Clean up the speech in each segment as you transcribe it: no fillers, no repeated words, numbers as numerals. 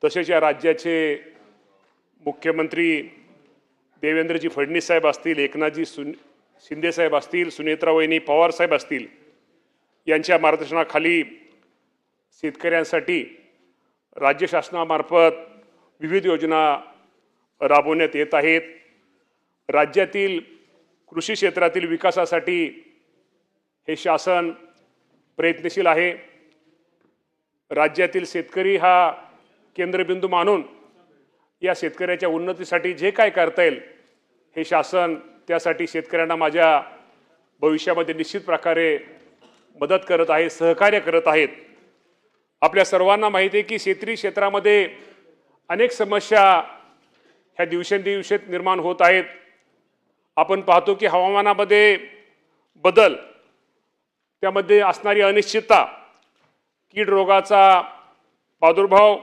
तसेच या राज्याचे मुख्यमंत्री देवेंद्रजी फडणवीस साहेब असतील, एकनाथजी शिंदे साहेब असतील, सुनेत्रा वहिनी पवार साहेब असतील, यांच्या मार्गदर्शनाखाली शेतकऱ्यांसाठी राज्य शासनामार्फत विविध योजना राबवण्यात येत आहेत। राज्यातील कृषी क्षेत्रातील विकासासाठी हे शासन प्रयत्नशील आहे। राज्यातील शेतकरी हा केंद्रबिंदू मानून या शेतकऱ्याच्या उन्नतीसाठी जे काय करता येईल हे शासन त्यासाठी शेतकऱ्यांना माझ्या भविष्यामध्ये निश्चित प्रकारे मदत करत आहे, सहकार्य करत आहेत। आपल्या सर्वांना माहिती आहे की शेती क्षेत्रामध्ये अनेक समस्या ह्या दिवसेंदिवस निर्माण होत आहेत। आपण पाहतो की हवामानामध्ये बदल, त्यामध्ये असणारी अनिश्चितता, कीड रोगाचा प्रादुर्भाव,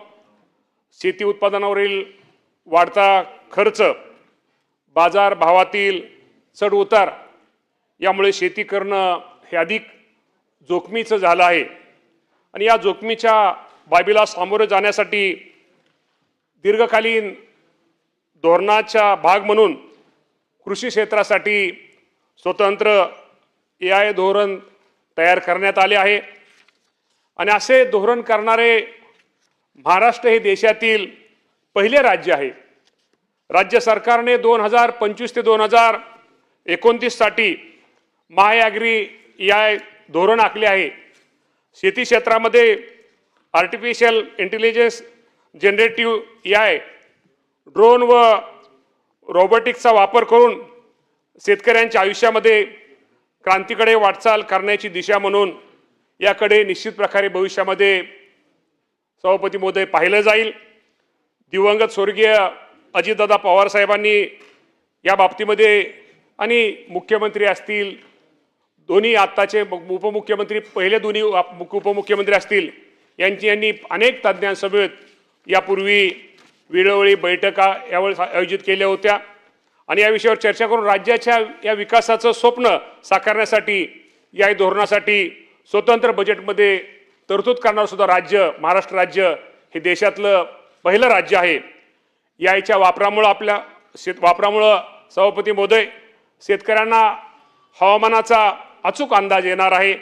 शेती उत्पादनावरील वाढता खर्च, बाजार भावातील चढ उतार यामुळे शेती करणं हे अधिक जोखमीचं झालं आहे। आणि या जोखमीच्या बाबीला सामोरे जाण्यासाठी दीर्घकालीन धोरणाचा भाग म्हणून कृषी क्षेत्रासाठी स्वतंत्र AI धोरण तयार करण्यात आले आहे। आणि असे धोरण करणारे महाराष्ट्र हे देशातील पहिले राज्य आहे। राज्य सरकारने 2025 ते 2029 साठी महाॲग्री AI धोरण आखले आहे। शेती क्षेत्रामध्ये artificial intelligence, generative AI, drone व रोबोटिक्सचा वापर करून शेतकऱ्यांच्या आयुष्यामध्ये क्रांतीकडे वाटचाल करण्याची दिशा म्हणून याकडे निश्चित प्रकारे भविष्यामध्ये सभापती महोदय पाहिलं जाईल। दिवंगत स्वर्गीय अजितदादा पवार साहेबांनी या बाबतीमध्ये आणि मुख्यमंत्री असतील, दोन्ही आत्ताचे उपमुख्यमंत्री, पहिले दोन्ही उपमुख्यमंत्री असतील, यांनी अनेक तज्ञांसमवेत यापूर्वी वेळोवेळी बैठका यावेळेस आयोजित केल्या होत्या। आणि या विषयावर चर्चा करून राज्याच्या या विकासाचं स्वप्न साकारण्यासाठी या धोरणासाठी स्वतंत्र बजेटमध्ये तरतूद करणारं सुद्धा राज्य महाराष्ट्र राज्य हे देशातलं पहिलं राज्य आहे। याच्या वापरामुळं सभापती महोदय शेतकऱ्यांना हवामानाचा अचूक अंदाज येणार आहे,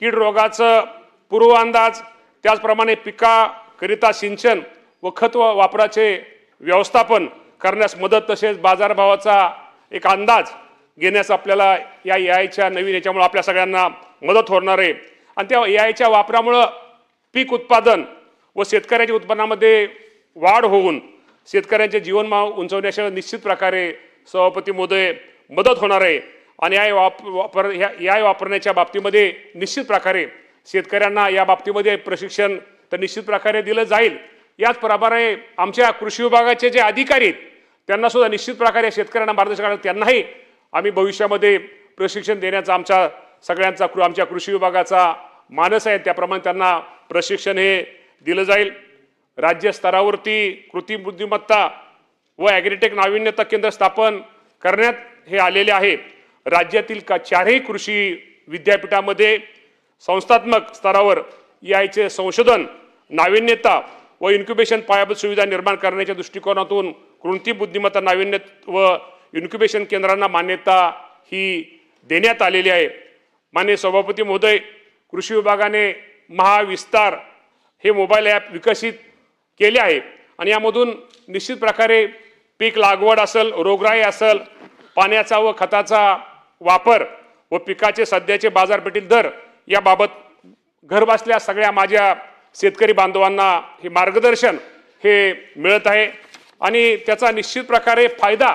कीड रोगाचं पूर्व अंदाज, त्याचप्रमाणे पिकाकरिता सिंचन व खत वापराचे व्यवस्थापन करण्यास मदत, तसेच बाजारभावाचा एक अंदाज घेण्यास आपल्याला या AIच्या नवीन याच्यामुळे आपल्या सगळ्यांना मदत होणार आहे। आणि त्या AIच्या वापरामुळं पीक उत्पादन व शेतकऱ्याच्या उत्पन्नामध्ये वाढ होऊन शेतकऱ्यांचे जीवनमान उंचावण्याच्या निश्चित प्रकारे सभापती महोदय मदत होणार आहे। आणि AI वापरण्याच्या बाबतीमध्ये निश्चित प्रकारे शेतकऱ्यांना या बाबतीमध्ये प्रशिक्षण तर निश्चित प्रकारे दिलं जाईल। याच प्रकारे आमच्या कृषी विभागाचे जे अधिकारी आहेत त्यांना सुद्धा निश्चित प्रकारे शेतकऱ्यांना मार्गदर्शन करण्यात त्यांनाही आम्ही भविष्यामध्ये प्रशिक्षण देण्याचा आमच्या कृषी विभागाचा मानस आहे। त्याप्रमाणे त्यांना प्रशिक्षण हे दिलं जाईल। राज्य स्तरावरती कृत्रिम बुद्धिमत्ता व ॲग्रीटेक नाविन्यता केंद्र स्थापन करण्यात हे आलेले आहे। राज्यातील चारही कृषी विद्यापीठामध्ये संस्थात्मक स्तरावर याचे संशोधन, नाविन्यता व इन्क्युबेशन पायाभूत सुविधा निर्माण करण्याच्या दृष्टिकोनातून कृत्रिम बुद्धिमत्ता, नाविन्य व इन्क्युबेशन केंद्रांना मान्यता ही देण्यात आलेली आहे। माननीय सभापती महोदय, कृषी विभागाने महाविस्तार हे मोबाईल ॲप विकसित केले आहे आणि यामधून निश्चित प्रकारे पीक लागवड असेल, रोगराई असेल, पाण्याचा व खताचा वापर व पिकाचे सध्याचे बाजारपेठील दर याबाबत घरबसल्या सगळ्या माझ्या शेतकरी बांधवांना हे मार्गदर्शन हे मिळत आहे। आणि त्याचा निश्चित प्रकारे फायदा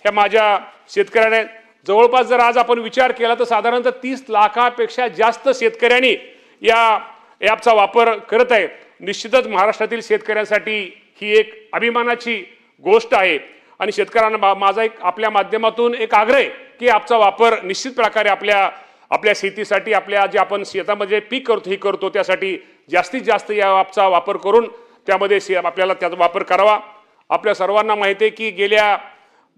ह्या माझ्या शेतकऱ्यांना जवळपास जर आज आपण विचार केला तर साधारणतः 30 लाखापेक्षा जास्त शेतकऱ्यांनी या ॲपचा वापर करत आहे। निश्चितच महाराष्ट्रातील शेतकऱ्यांसाठी ही एक अभिमानाची गोष्ट आहे। आणि शेतकऱ्यांना माझा एक आपल्या माध्यमातून एक आग्रह आहे की ॲपचा वापर निश्चित प्रकारे आपल्या शेतीसाठी, आपल्या जे आपण शेतामध्ये पीक करतो त्यासाठी जास्तीत जास्त या ॲपचा वापर करून त्यामध्ये आपल्याला त्याचा वापर करावा। आपल्या सर्वांना माहिती आहे की गेल्या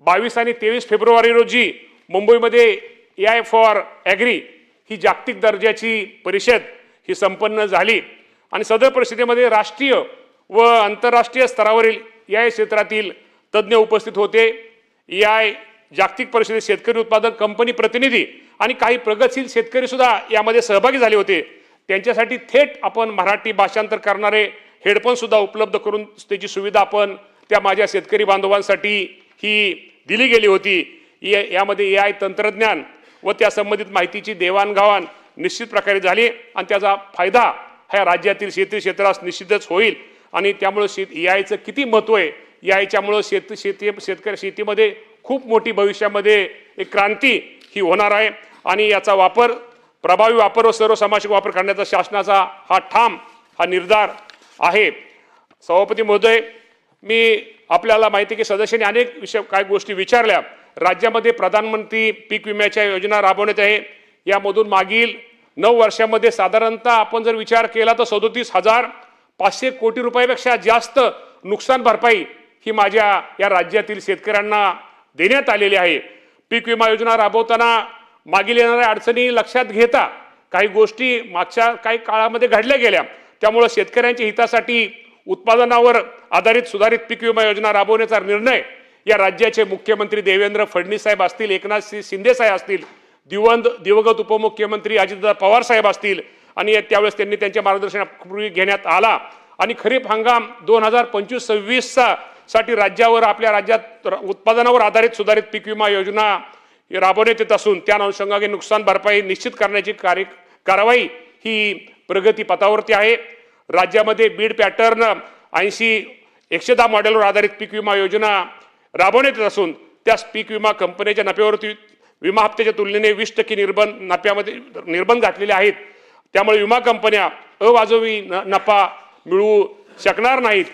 22 आणि 23 फेब्रुवारी रोजी मुंबईमध्ये AI फॉर ॲग्री ही जागतिक दर्जाची परिषद ही संपन्न झाली आणि सदर परिषदेमध्ये राष्ट्रीय व आंतरराष्ट्रीय स्तरावरील EI क्षेत्रातील तज्ज्ञ उपस्थित होते। EI जागतिक परिषदेत शेतकरी उत्पादक कंपनी प्रतिनिधी आणि काही प्रगतशील शेतकरी सुद्धा यामध्ये सहभागी झाले होते। त्यांच्यासाठी थेट आपण मराठी भाषांतर करणारे हेडफोन सुद्धा उपलब्ध करून त्याची सुविधा आपण त्या माझ्या शेतकरी बांधवांसाठी ही दिली गेली होती। यामध्ये EI तंत्रज्ञान व त्या संबंधित माहितीची देवाणघेवाण निश्चित प्रकारे झाली आणि त्याचा फायदा ह्या राज्यातील शेती क्षेत्रास निश्चितच होईल। आणि त्यामुळे EIचं किती महत्त्व आहे, EIच्यामुळे शेतीमध्ये खूप मोठी भविष्यामध्ये एक क्रांती ही होणार आहे आणि याचा वापर प्रभावी वापर व सर्वसमावेशक वापर करण्याचा शासनाचा हा निर्धार आहे। सभापती महोदय, मी आपल्याला माहिती आहे की सदस्यांनी अनेक काही गोष्टी विचारल्या। राज्यामध्ये प्रधानमंत्री पीक विम्याच्या योजना राबवण्यात आहे। यामधून मागील 9 वर्षांमध्ये साधारणतः आपण जर विचार केला तर 37,500 कोटी रुपयापेक्षा जास्त नुकसान भरपाई ही माझ्या या राज्यातील शेतकऱ्यांना देण्यात आलेली आहे। पीक विमा योजना राबवताना मागील येणाऱ्या अडचणी लक्षात घेता काही गोष्टी मागच्या काही काळामध्ये घडल्या गेल्या। त्यामुळे शेतकऱ्यांच्या हितासाठी उत्पादनावर आधारित सुधारित पीक विमा योजना राबवण्याचा निर्णय या राज्याचे मुख्यमंत्री देवेंद्र फडणवीस साहेब असतील, एकनाथ शिंदे साहेब असतील, दिवंगत उपमुख्यमंत्री अजितदादा पवार साहेब असतील आणि त्यावेळेस त्यांनी त्यांच्या मार्गदर्शनापूर्वी घेण्यात आला। आणि खरीप हंगाम 2025-26 साठी आपल्या राज्यात उत्पादनावर आधारित सुधारित पीक विमा योजना राबवण्यात येत असून त्या अनुषंगाने नुकसान भरपाई निश्चित करण्याची कारवाई ही प्रगती पथावरती आहे। राज्यामध्ये बीड पॅटर्न 80-110 मॉडेलवर आधारित पीक विमा योजना राबवण्यात येत असून त्या पीक विमा कंपन्यांच्या नफ्यावरती विमा हप्त्याच्या तुलनेने 20% निर्बंध घातलेले आहेत। त्यामुळे विमा कंपन्या अवाजवी नफा मिळवू शकणार नाहीत।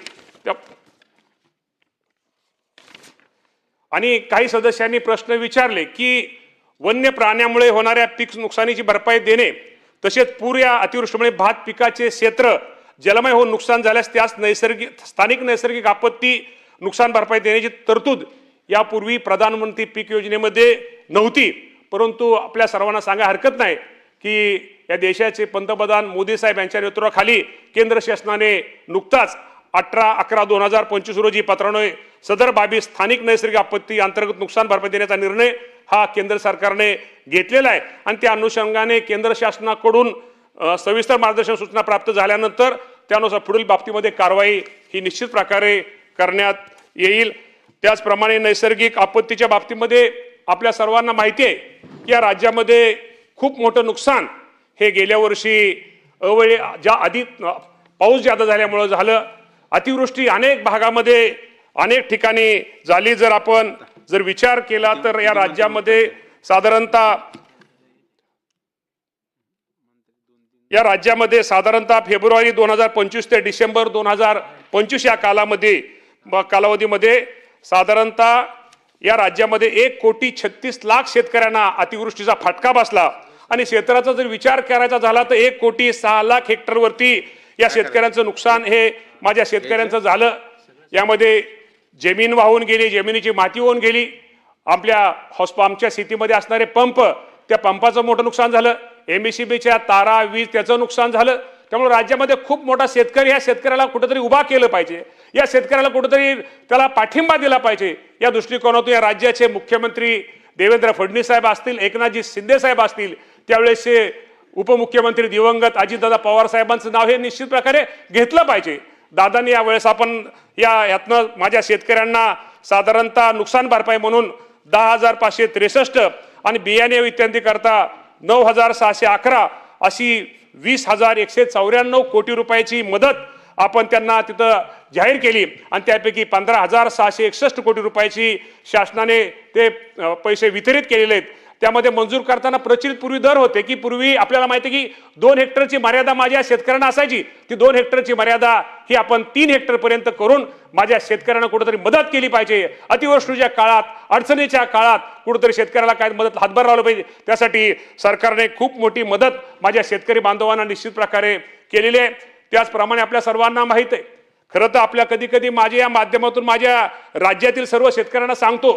आणि काही सदस्यांनी प्रश्न विचारले की वन्य प्राण्यामुळे होणाऱ्या पीक नुकसानीची भरपाई देणे, तसेच पूर या अतिवृष्टीमुळे भात पिकाचे क्षेत्र जलमय होऊन नुकसान झाल्यास त्यास स्थानिक नैसर्गिक आपत्ती नुकसान भरपाई देण्याची तरतूद यापूर्वी प्रधानमंत्री पीक योजनेमध्ये नव्हती। परंतु आपल्या सर्वांना सांगा हरकत नाही की या देशाचे पंतप्रधान मोदी साहेब यांच्या नेतृत्वाखाली केंद्र शासनाने नुकताच 18/11/2025 रोजी पत्रान्वये सदर बाबी स्थानिक नैसर्गिक आपत्ती अंतर्गत नुकसान भरपाई देण्याचा निर्णय हा केंद्र सरकारने घेतलेला आहे। आणि त्या अनुषंगाने केंद्र शासनाकडून सविस्तर मार्गदर्शन सूचना प्राप्त झाल्यानंतर त्यानुसार पुढील बाबतीमध्ये कारवाई ही निश्चित प्रकारे करण्यात येईल। त्याचप्रमाणे नैसर्गिक आपत्तीच्या बाबतीमध्ये आपल्या सर्वांना माहिती आहे की या राज्यामध्ये खूप मोठं नुकसान हे गेल्या वर्षी आधी पाऊस जादा झाल्यामुळे झालं। अतिवृष्टी अनेक भागामध्ये अनेक ठिकाणी झाली। जर विचार केला तर या राज्यामध्ये साधारणतः फेब्रुवारी 2025 ते डिसेंबर 2025 या कालावधीमध्ये साधारणतः या राज्यामध्ये 1,36,00,000 शेतकऱ्यांना अतिवृष्टीचा फटका बसला। आणि क्षेत्राचा जर विचार करायचा झाला तर 1,06,00,000 हेक्टरवरती या शेतकऱ्यांचं नुकसान हे माझ्या शेतकऱ्यांचं झालं। यामध्ये जमीन वाहून गेली, जमिनीची माती वाहून गेली, आमच्या शेतीमध्ये असणारे पंप, त्या पंपाचं मोठं नुकसान झालं, MSCBच्या तारा, वीज त्याचं नुकसान झालं। त्यामुळे राज्यामध्ये खूप मोठा शेतकरी, या शेतकऱ्याला कुठेतरी उभा केलं पाहिजे, या शेतकऱ्याला कुठेतरी त्याला पाठिंबा दिला पाहिजे। या दृष्टिकोनातून या राज्याचे मुख्यमंत्री देवेंद्र फडणवीस साहेब असतील, एकनाथजी शिंदे साहेब असतील, त्यावेळेसचे उपमुख्यमंत्री दिवंगत अजितदादा पवार साहेबांचं नाव हे निश्चित प्रकारे घेतलं पाहिजे। दादांनी यावेळेस आपण यातनं माझ्या शेतकऱ्यांना साधारणतः नुकसान भरपाई म्हणून 10,563 आणि बियाणे इत्यादी करता 9,611 अशी 20,194 कोटी रुपयाची मदत आपण त्यांना तिथं जाहीर केली। आणि त्यापैकी 15,661 कोटी रुपयाची शासनाने ते पैसे वितरित केलेले आहेत। त्यामध्ये मंजूर करताना प्रचलित पूर्वी दर होते की पूर्वी आपल्याला माहिती आहे की 2 हेक्टरची मर्यादा माझ्या शेतकऱ्यांना असायची, ती 2 हेक्टरची मर्यादा ही आपण 3 हेक्टरपर्यंत करून माझ्या शेतकऱ्यांना कुठेतरी मदत केली पाहिजे। अतिवृष्टीच्या काळात, अडचणीच्या काळात कुठेतरी शेतकऱ्याला काय मदत हातभार लावला पाहिजे, त्यासाठी सरकारने खूप मोठी मदत माझ्या शेतकरी बांधवांना निश्चित प्रकारे केलेली आहे। त्याचप्रमाणे आपल्या सर्वांना माहिती आहे, खरं तर आपल्या कधी कधी माझ्या या माध्यमातून माझ्या राज्यातील सर्व शेतकऱ्यांना सांगतो,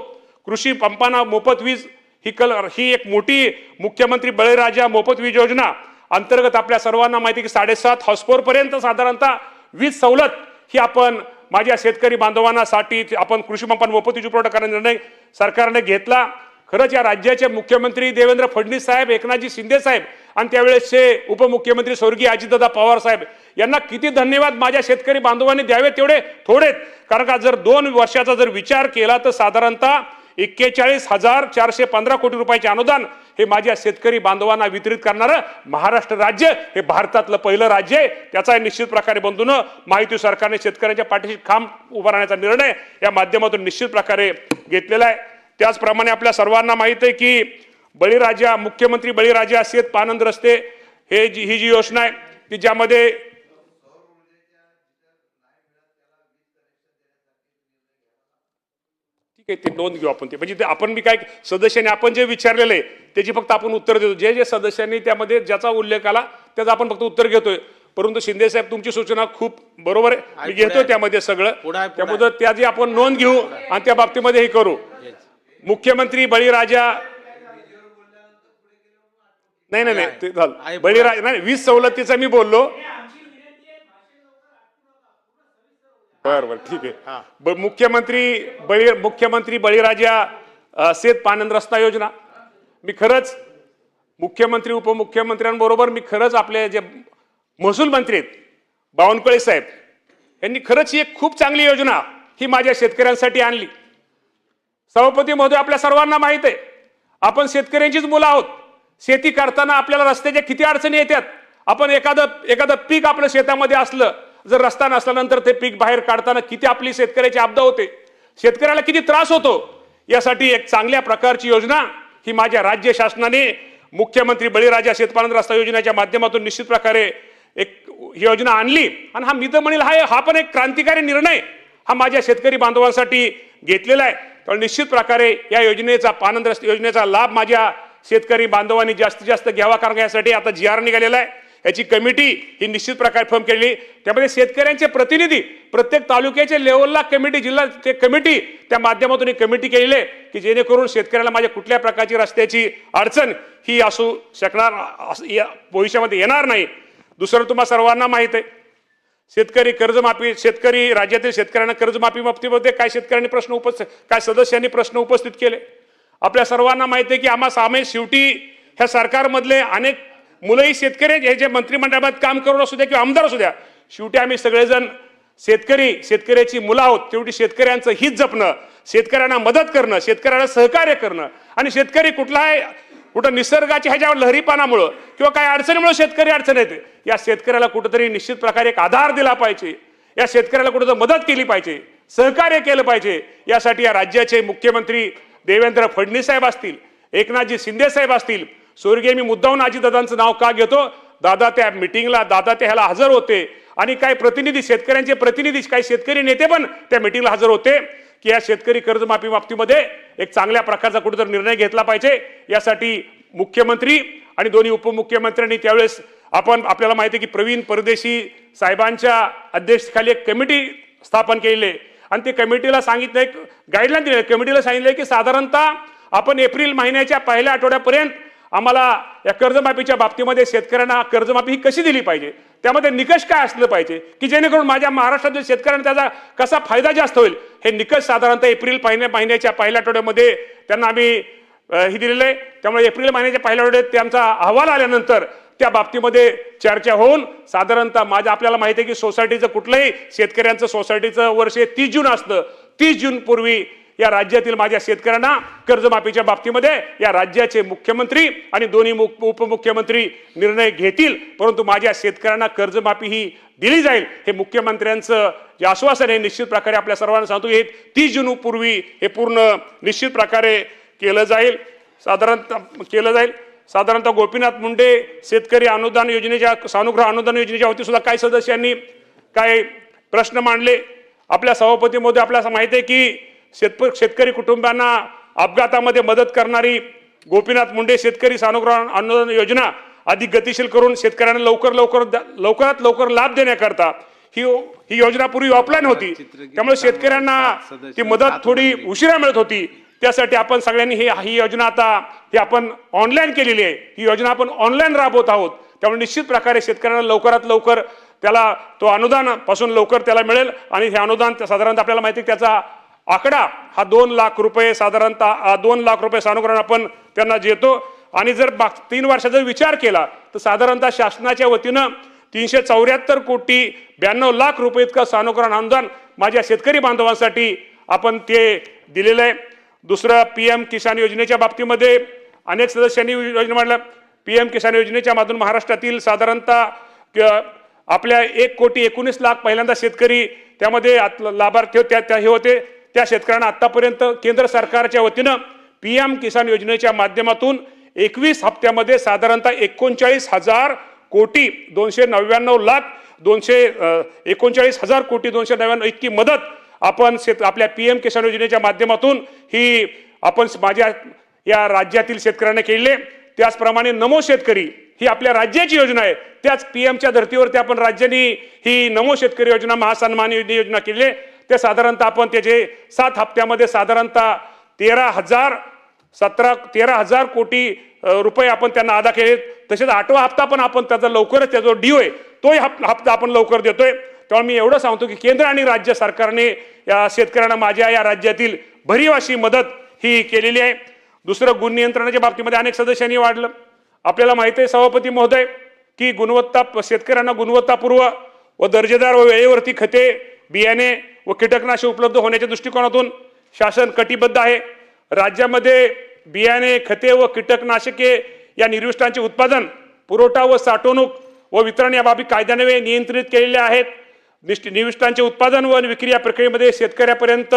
कृषी पंपांना मोफत वीज ही एक मोठी मुख्यमंत्री बळीराजा मोफत वीज योजना अंतर्गत आपल्या सर्वांना माहिती की 7.5 हॉर्सपावर पर्यंत साधारणतः वीज सवलत ही आपण माझ्या शेतकरी बांधवांसाठी आपण कृषी पंपांना मोफत वीज पुरवठा करण्याचा निर्णय सरकारने घेतला। खरंच या राज्याचे मुख्यमंत्री देवेंद्र फडणवीस साहेब, एकनाथजी शिंदे साहेब आणि त्यावेळेसचे उपमुख्यमंत्री स्वर्गीय अजितदादा पवार साहेब यांना किती धन्यवाद माझ्या शेतकरी बांधवांनी द्यावे तेवढे थोडेत। कारण का जर 2 वर्षाचा जर विचार केला तर साधारणतः 41,415 कोटी रुपयाचे अनुदान हे माझ्या शेतकरी बांधवांना वितरित करणारं महाराष्ट्र राज्य हे भारतातलं पहिलं राज्य आहे। त्याचा निश्चित प्रकारे बंधूंनो महायुती सरकारने शेतकऱ्यांच्या पाठीशी खांब उभा राहण्याचा निर्णय या माध्यमातून निश्चित प्रकारे घेतलेला आहे। त्याचप्रमाणे आपल्या सर्वांना माहित आहे की बळीराजा, मुख्यमंत्री बळीराजा शेत पानंद रस्ते ही जी योजना आहे की ज्यामध्ये ठीक आहे ते नोंद घेऊ आपण, ते म्हणजे आपण मी काय सदस्यांनी आपण जे विचारलेलं आहे त्याची फक्त आपण उत्तर देतो। जे सदस्यांनी त्यामध्ये ज्याचा उल्लेख आला त्याचं आपण फक्त उत्तर घेतोय। परंतु शिंदे साहेब तुमची सूचना खूप बरोबर आहे, मी घेतोय त्यामध्ये सगळं, त्यामुळे त्याची आपण नोंद घेऊ आणि त्या बाबतीमध्ये हे करू। मुख्यमंत्री बळीराजा नाही ते झालं बळीराजा नाही, वीज सवलतीचा मी बोललो। बरोबर ठीक आहे। मुख्यमंत्री बळीराजा शेत पानंद रस्ता योजना, मी खरंच मुख्यमंत्री उपमुख्यमंत्र्यांबरोबर मी खरंच आपले जे महसूल मंत्री आहेत बावनकुळे साहेब यांनी खरंच ही एक खूप चांगली योजना ही माझ्या शेतकऱ्यांसाठी आणली। सभापती महोदय, आपल्या सर्वांना माहित आहे आपण शेतकऱ्यांचीच मुलं आहोत। शेती करताना आपल्याला रस्त्याच्या किती अडचणी येतात। आपण एखादं पीक आपल्या शेतामध्ये असलं, जर रस्ता नसल्यानंतर ते पीक बाहेर काढताना किती आपली शेतकऱ्याची आपदा होते, शेतकऱ्याला किती त्रास होतो। यासाठी एक चांगल्या प्रकारची योजना ही माझ्या राज्य शासनाने मुख्यमंत्री बळीराजा शेतपानंद रस्ता योजनेच्या माध्यमातून निश्चित प्रकारे एक योजना आणली। आणि हा मी तर म्हणेल हा पण एक क्रांतिकारी निर्णय हा माझ्या शेतकरी बांधवांसाठी घेतलेला आहे। तर निश्चित प्रकारे या योजनेचा पानंद रस्ता योजनेचा लाभ माझ्या शेतकरी बांधवांनी जास्तीत जास्त घ्यावा। कारण यासाठी आता GR निघालेला आहे, याची कमिटी ही निश्चित प्रकारे फॉर्म केली। त्यामध्ये शेतकऱ्यांचे प्रतिनिधी प्रत्येक तालुक्याच्या लेवलला कमिटी, जिल्हा ते कमिटी त्या माध्यमातून एक कमिटी केलेली आहे की जेणेकरून शेतकऱ्याला माझ्या कुठल्या प्रकारची रस्त्याची अडचण ही असू शकणार भविष्यामध्ये येणार नाही। दुसरं तुम्हा सर्वांना माहित आहे शेतकरी कर्जमाफी, शेतकरी राज्यातील शेतकऱ्यांना कर्जमाफी बाबतीमध्ये काय शेतकऱ्यांनी काय सदस्यांनी प्रश्न उपस्थित केले। आपल्या सर्वांना माहिती आहे की आम्हा सामील शेवटी ह्या सरकारमधले अनेक मुलंही शेतकरी हे जे मंत्रिमंडळात काम करून असू द्या किंवा आमदार असू द्या, शेवटी आम्ही सगळेजण शेतकऱ्याची मुलं आहोत। शेवटी शेतकऱ्यांचं हित जपणं, शेतकऱ्यांना मदत करणं, शेतकऱ्याला सहकार्य करणं आणि शेतकरी कुठं निसर्गाच्या ह्याच्यावर लहरीपणामुळं किंवा काही अडचणीमुळे शेतकरी अडचण येते, या शेतकऱ्याला कुठंतरी निश्चित प्रकारे एक आधार दिला पाहिजे, या शेतकऱ्याला कुठंतरी मदत केली पाहिजे, सहकार्य केलं पाहिजे। यासाठी या राज्याचे मुख्यमंत्री देवेंद्र फडणवीस साहेब असतील, एकनाथजी शिंदे साहेब असतील, स्वर्गीय मी मुद्दाहून अजितदादांचं नाव का घेतो, दादा त्या मिटिंगला ह्याला हजर होते आणि काही प्रतिनिधी, शेतकऱ्यांचे प्रतिनिधी, काही शेतकरी नेते पण त्या मिटिंगला हजर होते की या शेतकरी कर्जमाफी बाबतीमध्ये एक चांगल्या प्रकारचा कुठेतरी निर्णय घेतला पाहिजे। यासाठी मुख्यमंत्री आणि दोन्ही उपमुख्यमंत्र्यांनी त्यावेळेस आपल्याला माहिती आहे की प्रवीण परदेशी साहेबांच्या अध्यक्षतेखाली एक कमिटी स्थापन केलेली आहे आणि ते कमिटीला सांगितलं, एक गाईडलाईन दिली, कमिटीला सांगितलं की साधारणतः आपण एप्रिल महिन्याच्या पहिल्या आठवड्यापर्यंत आम्हाला या कर्जमाफीच्या बाबतीमध्ये शेतकऱ्यांना कर्जमाफी ही कशी दिली पाहिजे, त्यामध्ये निकष काय असलं पाहिजे की जेणेकरून माझ्या महाराष्ट्रातील शेतकऱ्यांना त्याचा कसा फायदा जास्त होईल, हे निकष साधारणतः एप्रिल महिन्याच्या पहिल्या आठवड्यामध्ये त्यांना आम्ही ही दिलेलं आहे। त्यामुळे एप्रिल महिन्याच्या पहिल्या आठवड्यात त्यांचा अहवाल आल्यानंतर त्या बाबतीमध्ये चर्चा होऊन साधारणतः आपल्याला माहिती आहे की सोसायटीचं कुठलंही शेतकऱ्यांचं सोसायटीचं वर्ष 30 जून असतं, 30 जून पूर्वी या राज्यातील माझ्या शेतकऱ्यांना कर्जमाफीच्या बाबतीमध्ये या राज्याचे मुख्यमंत्री आणि दोन्ही उपमुख्यमंत्री निर्णय घेतील। परंतु माझ्या शेतकऱ्यांना कर्जमाफी ही दिली जाईल हे मुख्यमंत्र्यांचं जे आश्वासन आहे निश्चित प्रकारे आपल्या सर्वांना सांगतो, हे 30 जून पूर्वी हे पूर्ण निश्चित प्रकारे केलं जाईल। साधारणतः गोपीनाथ मुंडे शेतकरी अनुदान योजनेच्या सानुग्रह अनुदान योजनेच्या वतीने सुद्धा काही सदस्यांनी काय प्रश्न मांडले। आपल्या सभापती महोदय, आपल्याला माहिती आहे की शेतकरी कुटुंबांना अपघातामध्ये मदत करणारी गोपीनाथ मुंडे शेतकरी सानुग्रह अनुदान योजना अधिक गतिशील करून शेतकऱ्यांना लवकरात लवकर लाभ देण्याकरता ही योजना पूर्वी ऑफलाईन होती, त्यामुळे शेतकऱ्यांना ती मदत थोडी उशिरा मिळत होती। त्यासाठी आपण सगळ्यांनी ही योजना आता आपण ऑनलाईन केलेली आहे, ही योजना आपण ऑनलाईन राबवत आहोत। त्यामुळे निश्चित प्रकारे शेतकऱ्यांना लवकरात लवकर त्याला तो अनुदान पासून लवकर त्याला मिळेल आणि हे अनुदान साधारणतः आपल्याला माहिती आहे त्याचा आकडा हा 2 लाख रुपये साधारणतः 2 लाख रुपये सानुग्रहण आपण त्यांना देतो आणि जर 3 वर्षाचा विचार केला तर साधारणतः शासनाच्या वतीनं 374 कोटी 92 लाख रुपये इतकं सानुग्रहण अनुदान माझ्या शेतकरी बांधवांसाठी आपण ते दिलेलं आहे। दुसरं PM किसान योजनेच्या बाबतीमध्ये अनेक सदस्यांनी योजना मांडल्या। PM किसान योजनेच्या माध्यमातून महाराष्ट्रातील साधारणतः आपल्या 1,19,00,000 पहिल्यांदा शेतकरी त्यामध्ये लाभार्थी हे होते। त्या शेतकऱ्यांना आतापर्यंत केंद्र सरकारच्या वतीनं PM किसान योजनेच्या माध्यमातून 21 हप्त्यामध्ये साधारणतः 39,000 कोटी 299,299 कोटी 299 इतकी मदत आपण आपल्या PM किसान योजनेच्या माध्यमातून ही आपण माझ्या या राज्यातील शेतकऱ्यांना केली आहे। त्याचप्रमाणे नमो शेतकरी ही आपल्या राज्याची योजना आहे। त्याच PMच्या धर्तीवरती आपण राज्यांनी ही नमो शेतकरी योजना महासन्मान योजना केली आहे। ते साधारणतः आपण त्याचे 7 हप्त्यामध्ये साधारणतः 13,000 कोटी रुपये आपण त्यांना अदा केले। तसेच 8वा हप्ता पण आपण त्याचा लवकरच त्याचा ड्यू आहे तोही हप्ता आपण लवकर देतोय। त्यामुळे मी एवढं सांगतो की केंद्र आणि राज्य सरकारने या शेतकऱ्यांना माझ्या या राज्यातील भरीव अशी मदत ही केलेली आहे। दुसरं गुण नियंत्रणाच्या बाबतीमध्ये अनेक सदस्यांनी वाढलं। आपल्याला माहिती आहे सभापती महोदय की शेतकऱ्यांना गुणवत्तापूर्व व दर्जेदार व वेळेवरती खते बियाणे व कीटकनाशक उपलब्ध होण्याच्या दृष्टिकोनातून शासन कटिबद्ध आहे। राज्यामध्ये बियाणे खते व कीटकनाशके या निर्विष्टांचे उत्पादन पुरवठा व साठवणूक व वितरण या बाबी कायद्याने नियंत्रित केलेले आहेत। निविष्टांचे उत्पादन व विक्री या प्रक्रियेमध्ये शेतकऱ्यापर्यंत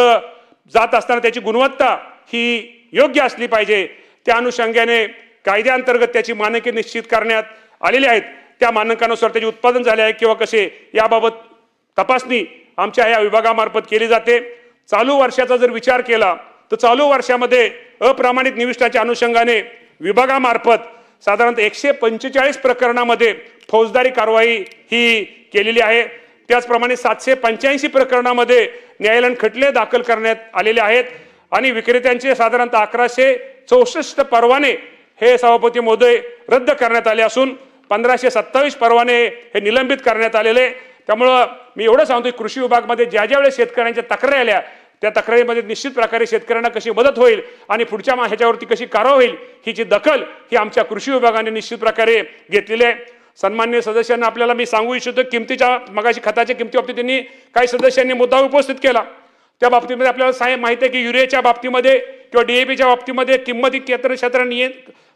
जात असताना त्याची गुणवत्ता ही योग्य असली पाहिजे। त्या अनुषंगाने कायद्याअंतर्गत त्याची मानके निश्चित करण्यात आलेली आहेत। त्या मानकानुसार त्याचे उत्पादन झाले आहे किंवा कसे याबाबत तपासणी आमच्या या विभागामार्फत केली जाते। चालू वर्षाचा जर विचार केला तर चालू वर्षामध्ये अप्रमाणित निविष्ठाच्या अनुषंगाने विभागामार्फत साधारणतः 145 प्रकरणामध्ये फौजदारी कारवाई ही केलेली आहे। त्याचप्रमाणे 785 प्रकरणामध्ये न्यायालयीन खटले दाखल करण्यात आलेले आहेत आणि विक्रेत्यांचे साधारणतः 1164 परवाने हे सभापती महोदय रद्द करण्यात आले असून 1527 परवाने हे निलंबित करण्यात आलेले। त्यामुळे मी एवढं सांगतो कृषी विभागामध्ये ज्या वेळेस शेतकऱ्यांच्या तक्रारी आल्या त्या तक्रारीमध्ये निश्चित प्रकारे शेतकऱ्यांना कशी मदत होईल आणि पुढच्या ह्याच्यावरती कशी कारवाई होईल हिची दखल ही आमच्या कृषी विभागाने निश्चित प्रकारे घेतलेली आहे। सन्माननीय सदस्यांना आपल्याला मी सांगू इच्छितो किमतीच्या मगाशी खताच्या किमती बाबतीत त्यांनी काही सदस्यांनी मुद्दा उपस्थित केला। त्या बाबतीमध्ये आपल्याला माहिती आहे की युरियाच्या बाबतीमध्ये किंवा DAPच्या बाबतीमध्ये किंमत ही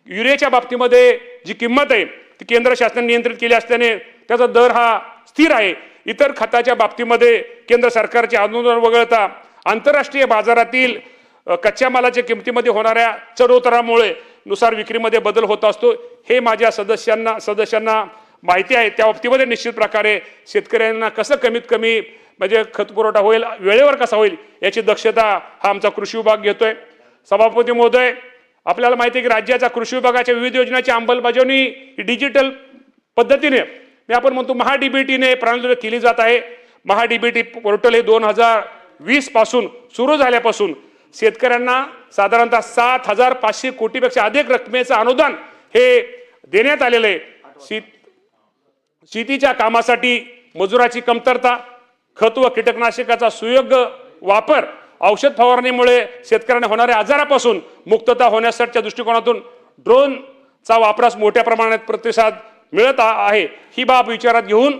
युरियाच्या बाबतीमध्ये जी किंमत आहे ती केंद्र शासनाने नियंत्रित केली असल्याने त्याचा दर हा स्थिर आहे। इतर खताच्या बाबतीमध्ये केंद्र सरकारचे अनुदान वगळता आंतरराष्ट्रीय बाजारातील कच्च्या मालाच्या किमतीमध्ये होणाऱ्या चढउतारामुळे नुसार विक्रीमध्ये बदल होत असतो। हे माझ्या सदस्यांना माहिती आहे। त्या बाबतीमध्ये निश्चित प्रकारे शेतकऱ्यांना कसं कमीत कमी म्हणजे खत पुरवठा होईल वेळेवर कसा होईल याची दक्षता हा आमचा कृषी विभाग घेतोय। सभापती महोदय आपल्याला माहिती आहे की राज्याच्या कृषी विभागाच्या विविध योजनांची अंमलबजावणी डिजिटल पद्धतीने आपण म्हणतो MahaDBTने प्रणाली केली जात आहे। MahaDBT पोर्टल हे 2020 पासून सुरू झाल्यापासून शेतकऱ्यांना साधारणतः 7,500 कोटीपेक्षा अधिक रकमेचं अनुदान हे देण्यात आलेलं आहे। शेतीच्या कामासाठी मजुराची कमतरता खत व कीटकनाशकाचा सुयोग्य वापर औषध फवारणीमुळे शेतकऱ्यांना होणाऱ्या आजारापासून मुक्तता होण्यासाठीच्या दृष्टिकोनातून ड्रोनचा वापरास मोठ्या प्रमाणात प्रतिसाद मिळत आहे। ही बाब विचारात घेऊन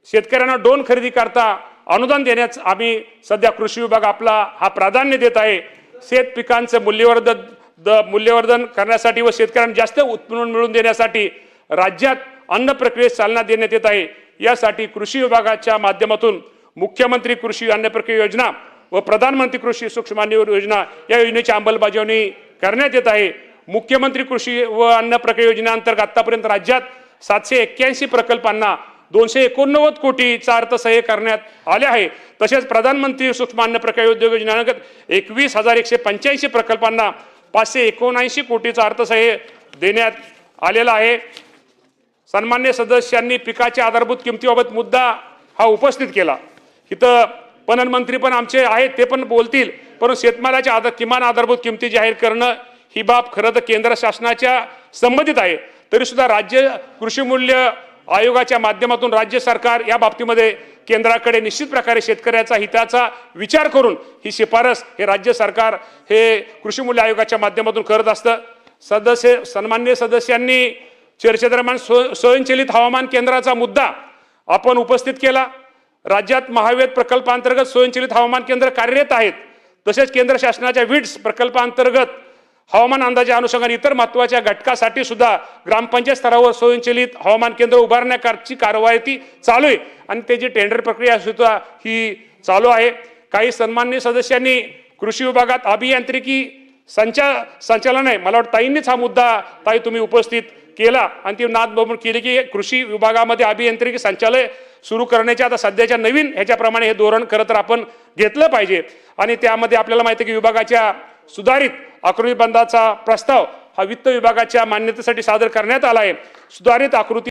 शेतकऱ्यांना ड्रोन खरेदी करता अनुदान देण्यास आम्ही सध्या कृषी विभाग आपला हा प्राधान्य देत आहे। शेत पिकांचं मूल्यवर्धन करण्यासाठी व शेतकऱ्यांना जास्त उत्पन्न मिळवून देण्यासाठी राज्यात अन्न प्रक्रियेस चालना देण्यात येत आहे। यासाठी कृषी विभागाच्या माध्यमातून मुख्यमंत्री कृषी अन्न प्रक्रिया योजना व प्रधानमंत्री कृषी सूक्ष्म योजना या योजनेची अंमलबजावणी करण्यात येत आहे। मुख्यमंत्री कृषी व अन्न प्रक्रिया योजनेअंतर्गत आतापर्यंत राज्यात 781 प्रकल्पांना 289 कोटीचा अर्थसहाय्य करण्यात आले आहे। तसेच प्रधानमंत्री सूक्ष्म अन्न प्रक्रिया उद्योग योजनेअंतर्गत 21,185 प्रकल्पांना 579 कोटीचा अर्थसहाय्य देण्यात आलेला आहे। सन्मान्य सदस्यांनी पिकाच्या आधारभूत किमतीबाबत मुद्दा हा उपस्थित केला। इथं पणन मंत्री पण आमचे आहेत ते पण बोलतील, परंतु शेतमालाच्या किमान आधारभूत किमती जाहीर करणं ही बाब खरं तर केंद्र शासनाच्या संबंधित आहे। तरी सुद्धा राज्य कृषी मूल्य आयोगाच्या माध्यमातून राज्य सरकार या बाबतीमध्ये केंद्राकडे निश्चित प्रकारे शेतकऱ्याचा हिताचा विचार करून ही शिफारस हे राज्य सरकार हे कृषी मूल्य आयोगाच्या माध्यमातून करत असतं। सन्माननीय सदस्यांनी चर्चेदरम्यान स्वयंचलित हवामान केंद्राचा मुद्दा आपण उपस्थित केला। राज्यात महावेद प्रकल्पांतर्गत स्वयंचलित हवामान केंद्र कार्यरत आहेत। तसेच केंद्र शासनाच्या विड्स प्रकल्पांतर्गत हवामान अंदाजा अनुषंगाने इतर महत्त्वाच्या घटकासाठी सुद्धा ग्रामपंचायत स्तरावर स्वयंचलित हवामान केंद्र उभारण्याची कारवाई चालू आहे आणि त्याची टेंडर प्रक्रिया सुद्धा ही चालू आहे। काही सन्माननीय सदस्यांनी कृषी विभागात अभियांत्रिकी संचालन आहे, मला वाटतं ताईंनीच हा मुद्दा ताई तुम्ही उपस्थित केला आणि ती नाद बरोबर केली की कृषी विभागामध्ये अभियांत्रिकी संचालय सुरू करण्याच्या आता सध्याच्या नवीन ह्याच्याप्रमाणे हे धोरण खरं तर आपण घेतलं पाहिजे आणि त्यामध्ये आपल्याला माहिती आहे की विभागाच्या सुधारित आकृती बंधाचा प्रस्ताव हा वित्त विभागाच्या मान्यतेसाठी सादर करण्यात आला आहे। सुधारित आकृती